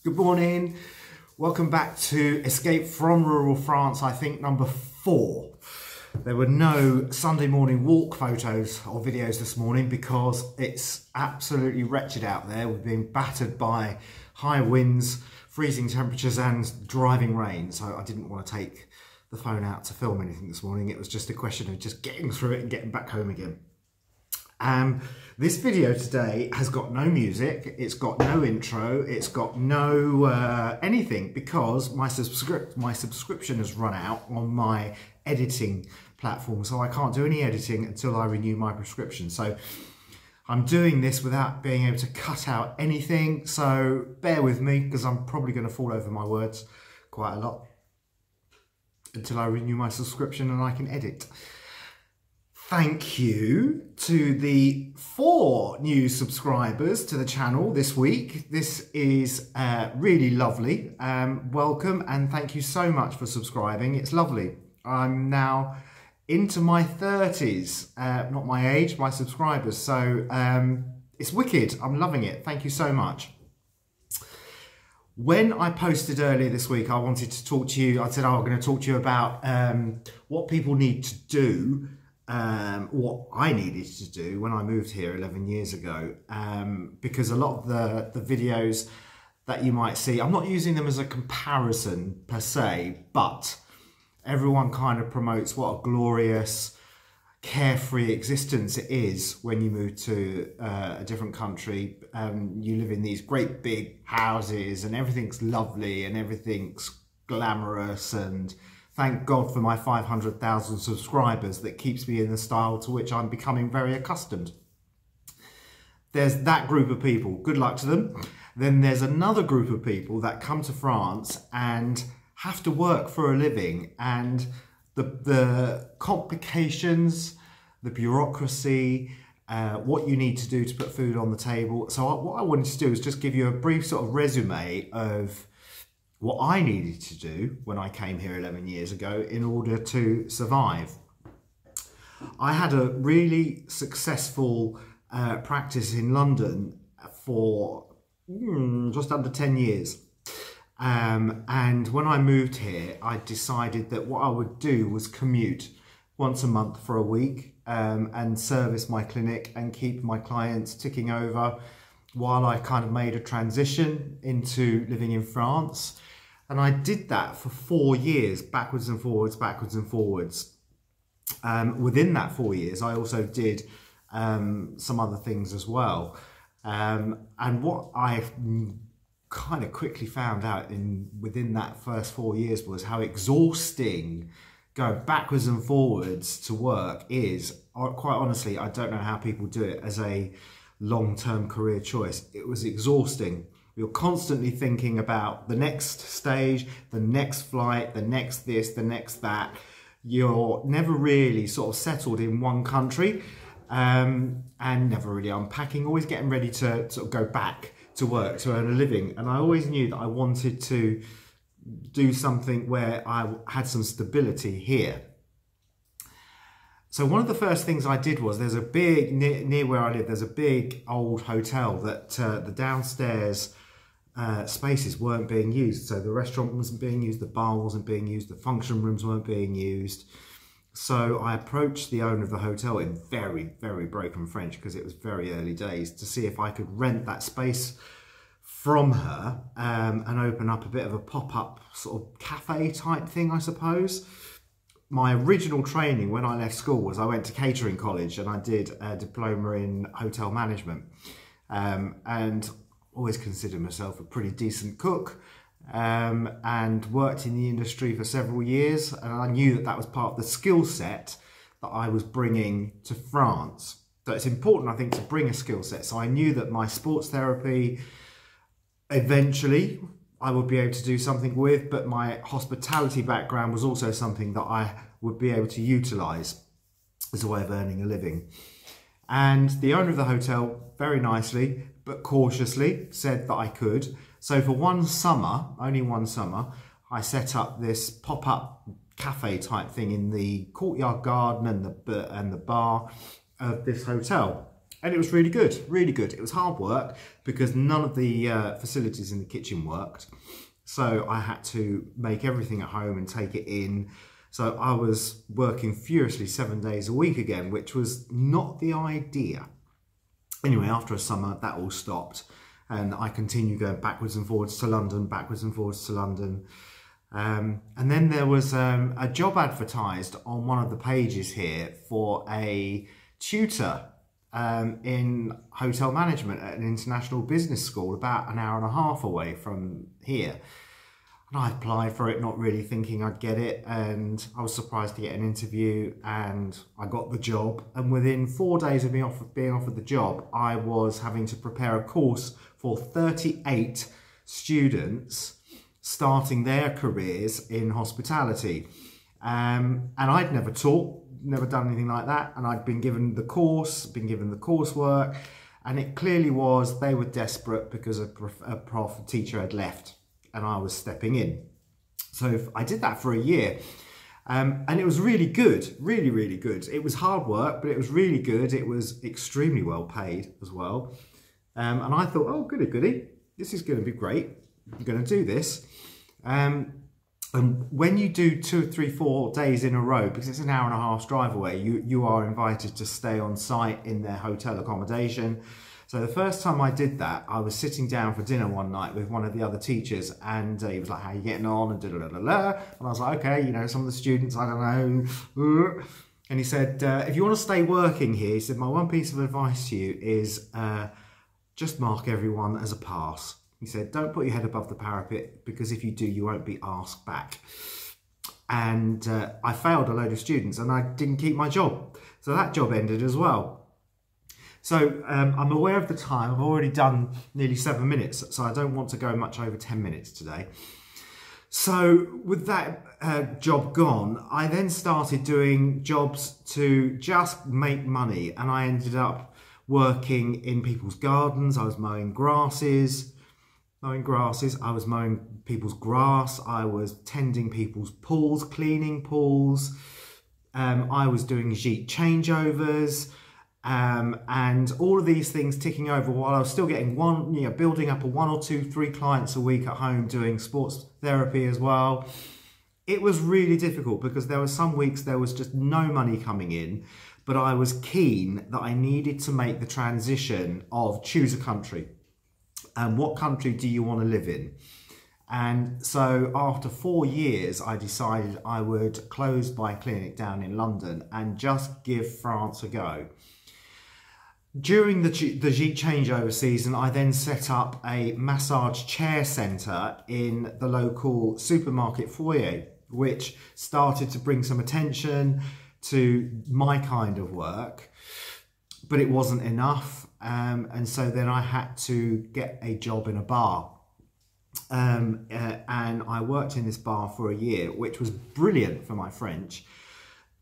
Good morning. Welcome back to Escape from Rural France, I think number 4. There were no Sunday morning walk photos or videos this morning because it's absolutely wretched out there. We've been battered by high winds, freezing temperatures and driving rain. So I didn't want to take the phone out to film anything this morning. It was just a question of just getting through it and getting back home again. This video today has got no music, it's got no intro, it's got no anything because my subscription has run out on my editing platform, so I can't do any editing until I renew my prescription. So I'm doing this without being able to cut out anything, so bear with me because I'm probably going to fall over my words quite a lot until I renew my subscription and I can edit. Thank you to the 4 new subscribers to the channel this week. This is really lovely. Welcome and thank you so much for subscribing. It's lovely. I'm now into my 30s, not my age, my subscribers. So it's wicked. I'm loving it. Thank you so much. When I posted earlier this week, I wanted to talk to you. I said, I'm going to talk to you about what people need to do. What I needed to do when I moved here 11 years ago, because a lot of the videos that you might see, I'm not using them as a comparison per se, but everyone kind of promotes what a glorious, carefree existence it is when you move to a different country. You live in these great big houses and everything's lovely and everything's glamorous, and thank God for my 500,000 subscribers that keeps me in the style to which I'm becoming very accustomed. There's that group of people, good luck to them. Then there's another group of people that come to France and have to work for a living, and the complications, the bureaucracy, what you need to do to put food on the table. So what I wanted to do is just give you a brief sort of resume of what I needed to do when I came here 11 years ago in order to survive. I had a really successful practice in London for just under 10 years. And when I moved here, I decided that what I would do was commute once a month for a week and service my clinic and keep my clients ticking over while I kind of made a transition into living in France. And I did that for 4 years, backwards and forwards, backwards and forwards. Within that 4 years, I also did some other things as well. And what I kind of quickly found out within that first 4 years was how exhausting going backwards and forwards to work is. Quite honestly, I don't know how people do it as a long-term career choice. It was exhausting. You're constantly thinking about the next stage, the next flight, the next this, the next that. You're never really sort of settled in one country and never really unpacking, always getting ready to sort of go back to work to earn a living. And I always knew that I wanted to do something where I had some stability here. So one of the first things I did was, there's a big, near where I live, there's a big old hotel that the downstairs spaces weren't being used. So the restaurant wasn't being used, the bar wasn't being used, the function rooms weren't being used. So I approached the owner of the hotel in very, very broken French, because it was very early days, to see if I could rent that space from her and open up a bit of a pop-up sort of cafe type thing, I suppose. My original training when I left school was I went to catering college and I did a diploma in hotel management, and always considered myself a pretty decent cook, and worked in the industry for several years, and I knew that that was part of the skill set that I was bringing to France. So it's important, I think, to bring a skill set. So I knew that my sports therapy eventually I would be able to do something with, but my hospitality background was also something that I would be able to utilise as a way of earning a living. And the owner of the hotel, very nicely but cautiously, said that I could. So for one summer, only one summer, I set up this pop-up cafe type thing in the courtyard garden and the bar of this hotel. And it was really good, really good. It was hard work because none of the facilities in the kitchen worked. So I had to make everything at home and take it in. So I was working furiously 7 days a week again, which was not the idea. Anyway, after a summer, that all stopped. And I continued going backwards and forwards to London, backwards and forwards to London. And then there was a job advertised on one of the pages here for a tutor in hotel management at an international business school about an hour and a half away from here. And I applied for it, not really thinking I'd get it, and I was surprised to get an interview, and I got the job. And within 4 days of being offered the job, I was having to prepare a course for 38 students starting their careers in hospitality. And I'd never taught, never done anything like that, and I'd been given the course, been given the coursework, and it clearly was they were desperate because a teacher had left and I was stepping in. So I did that for a year, and it was really good, really, really good. It was hard work, but it was really good. It was extremely well paid as well. And I thought, oh, goody, goody, this is going to be great. I'm going to do this. And when you do 2, 3, 4 days in a row, because it's an hour and a half drive away, you are invited to stay on site in their hotel accommodation. So the first time I did that, I was sitting down for dinner one night with one of the other teachers, and he was like, how are you getting on? And da-da-da-da-da. And I was like, okay, you know, some of the students, I don't know. And he said, if you want to stay working here, he said, my one piece of advice to you is just mark everyone as a pass. He said, don't put your head above the parapet, because if you do, you won't be asked back. And I failed a load of students and I didn't keep my job. So that job ended as well. So I'm aware of the time. I've already done nearly 7 minutes, so I don't want to go much over 10 minutes today. So with that job gone, I then started doing jobs to just make money, and I ended up working in people's gardens. I was mowing grasses. I was mowing people's grass. I was tending people's pools, cleaning pools. I was doing gîte changeovers. And all of these things ticking over while I was still getting building up a 1 or 2, 3 clients a week at home, doing sports therapy as well. It was really difficult because there were some weeks there was just no money coming in, but I was keen that I needed to make the transition of choose a country. And what country do you want to live in? And so after 4 years, I decided I would close my clinic down in London and just give France a go. During the gîte changeover season, I then set up a massage chair centre in the local supermarket foyer, which started to bring some attention to my kind of work, but it wasn't enough. And so then I had to get a job in a bar. And I worked in this bar for a year, which was brilliant for my French.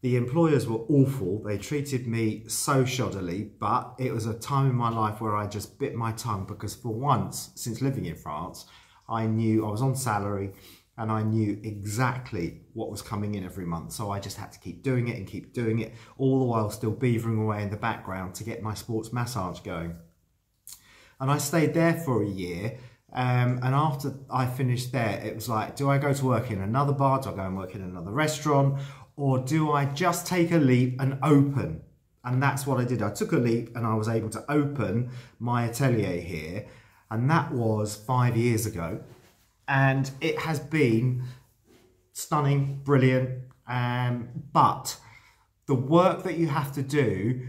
The employers were awful. They treated me so shoddily, but it was a time in my life where I just bit my tongue, because for once, since living in France, I knew I was on salary and I knew exactly what was coming in every month. So I just had to keep doing it and keep doing it, all the while still beavering away in the background to get my sports massage going. And I stayed there for a year. And after I finished there, it was like, do I go to work in another bar? Do I go and work in another restaurant? Or do I just take a leap and open? And that's what I did. I took a leap and I was able to open my atelier here. And that was 5 years ago. And it has been stunning, brilliant. But the work that you have to do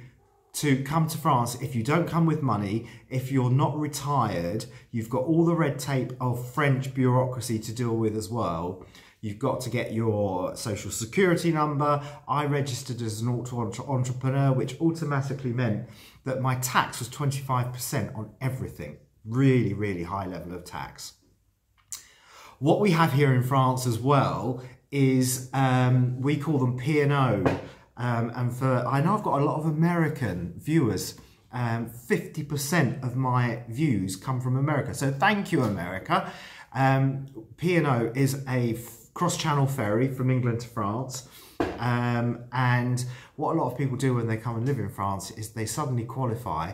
to come to France, if you don't come with money, if you're not retired, you've got all the red tape of French bureaucracy to deal with as well. You've got to get your social security number. I registered as an auto-entrepreneur, which automatically meant that my tax was 25% on everything. Really, really high level of tax. What we have here in France as well is, we call them P&O. I know I've got a lot of American viewers. 50% of my views come from America. So thank you, America. P&O is a cross-channel ferry from England to France. And what a lot of people do when they come and live in France is they suddenly qualify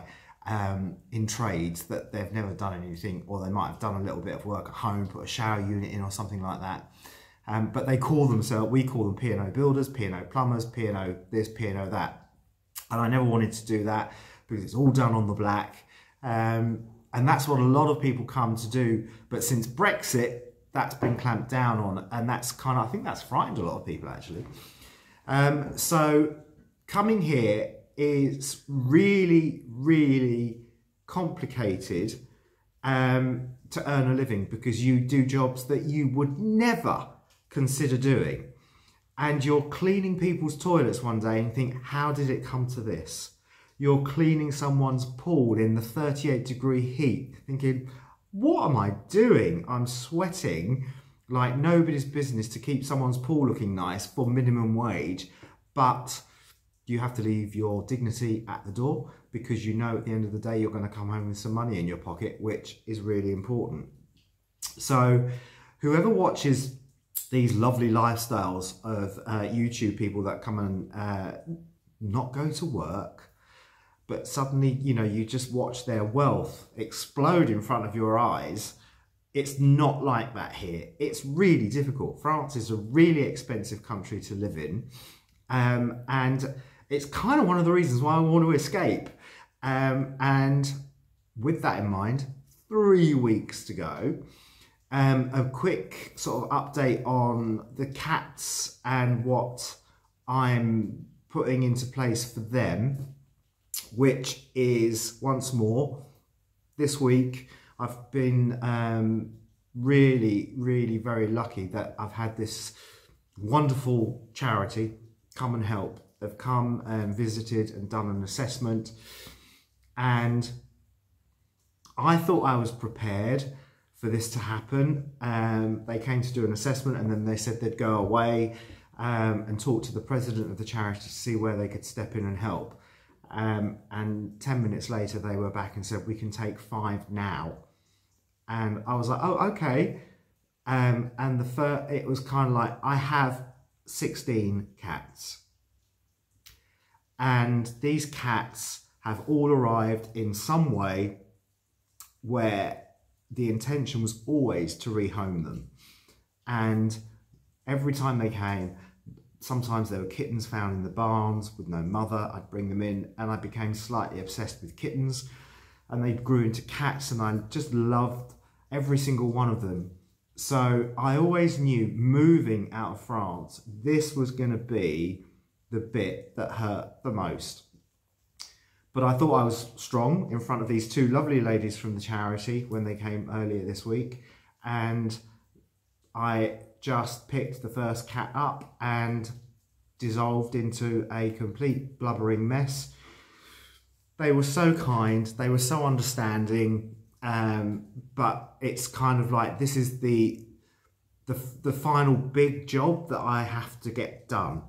in trades that they've never done anything, or they might have done a little bit of work at home, put a shower unit in or something like that. But they call themselves, we call them P&O builders, P&O plumbers, P&O this, P&O that. And I never wanted to do that because it's all done on the black. And that's what a lot of people come to do. But since Brexit, that's been clamped down on. And that's kind of, I think that's frightened a lot of people actually. So coming here is really, really complicated to earn a living, because you do jobs that you would never consider doing. And you're cleaning people's toilets one day and think, how did it come to this? You're cleaning someone's pool in the 38-degree heat, thinking, what am I doing? I'm sweating like nobody's business to keep someone's pool looking nice for minimum wage, but you have to leave your dignity at the door, because you know at the end of the day you're going to come home with some money in your pocket, which is really important. So whoever watches these lovely lifestyles of YouTube people that come and not go to work, but suddenly, you know, you just watch their wealth explode in front of your eyes. It's not like that here. It's really difficult. France is a really expensive country to live in. And it's kind of one of the reasons why I want to escape. And with that in mind, 3 weeks to go. A quick sort of update on the cats and what I'm putting into place for them, which is, once more, this week I've been really, really very lucky that I've had this wonderful charity come and help. They've come and visited and done an assessment, and I thought I was prepared for this to happen. They came to do an assessment, and then they said they'd go away and talk to the president of the charity to see where they could step in and help. And 10 minutes later, they were back and said, we can take 5 now. And I was like, oh, okay. And it was kind of like, I have 16 cats. And these cats have all arrived in some way where the intention was always to rehome them. And every time they came, sometimes there were kittens found in the barns with no mother. I'd bring them in, and I became slightly obsessed with kittens, and they grew into cats, and I just loved every single one of them. So I always knew, moving out of France, this was going to be the bit that hurt the most. But I thought I was strong in front of these 2 lovely ladies from the charity when they came earlier this week. And I just picked the first cat up and dissolved into a complete blubbering mess. They were so kind, they were so understanding, but it's kind of like, this is the final big job that I have to get done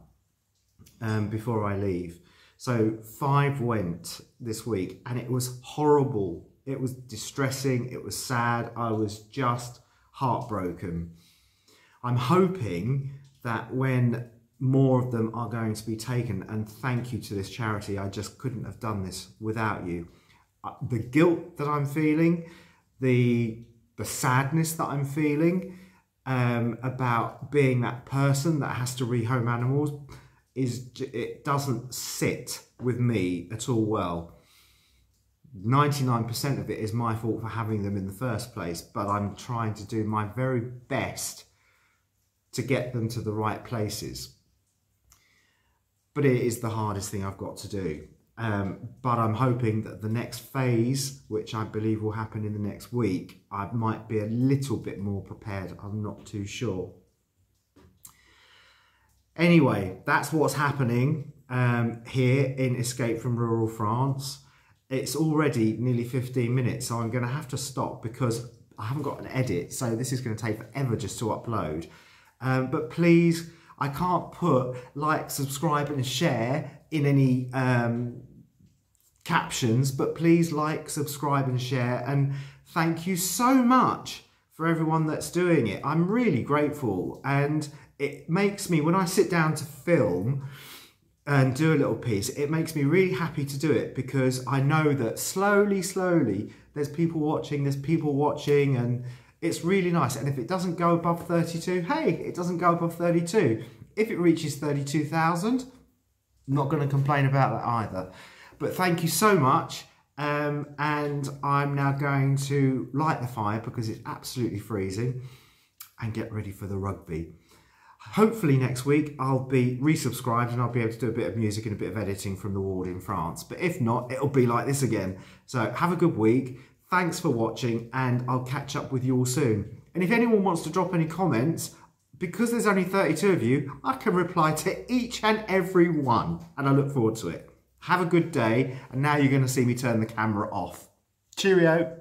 before I leave. So 5 went this week, and it was horrible. It was distressing. It was sad. I was just heartbroken. I'm hoping that when more of them are going to be taken, and thank you to this charity, I just couldn't have done this without you. The guilt that I'm feeling, the sadness that I'm feeling about being that person that has to rehome animals, it doesn't sit with me at all well. 99% of it is my fault for having them in the first place, but I'm trying to do my very best to get them to the right places. But it is the hardest thing I've got to do. But I'm hoping that the next phase, which I believe will happen in the next week, I might be a little bit more prepared. I'm not too sure. Anyway, that's what's happening here in Escape from Rural France. It's already nearly 15 minutes, so I'm going to have to stop because I haven't got an edit, so this is going to take forever just to upload. But please, I can't put like, subscribe and share in any captions, but please like, subscribe and share, and thank you so much for everyone that's doing it. I'm really grateful, and it makes me, when I sit down to film and do a little piece, it makes me really happy to do it, because I know that slowly, there's people watching, and it's really nice. And if it doesn't go above 32, hey, it doesn't go above 32. If it reaches 32,000, I'm not going to complain about that either. But thank you so much. And I'm now going to light the fire because it's absolutely freezing and get ready for the rugby. Hopefully next week I'll be resubscribed and I'll be able to do a bit of music and a bit of editing from the ward in France. But if not, it'll be like this again. So have a good week. Thanks for watching, and I'll catch up with you all soon. And if anyone wants to drop any comments, because there's only 32 of you, I can reply to each and every one, and I look forward to it. Have a good day, and now you're going to see me turn the camera off. Cheerio.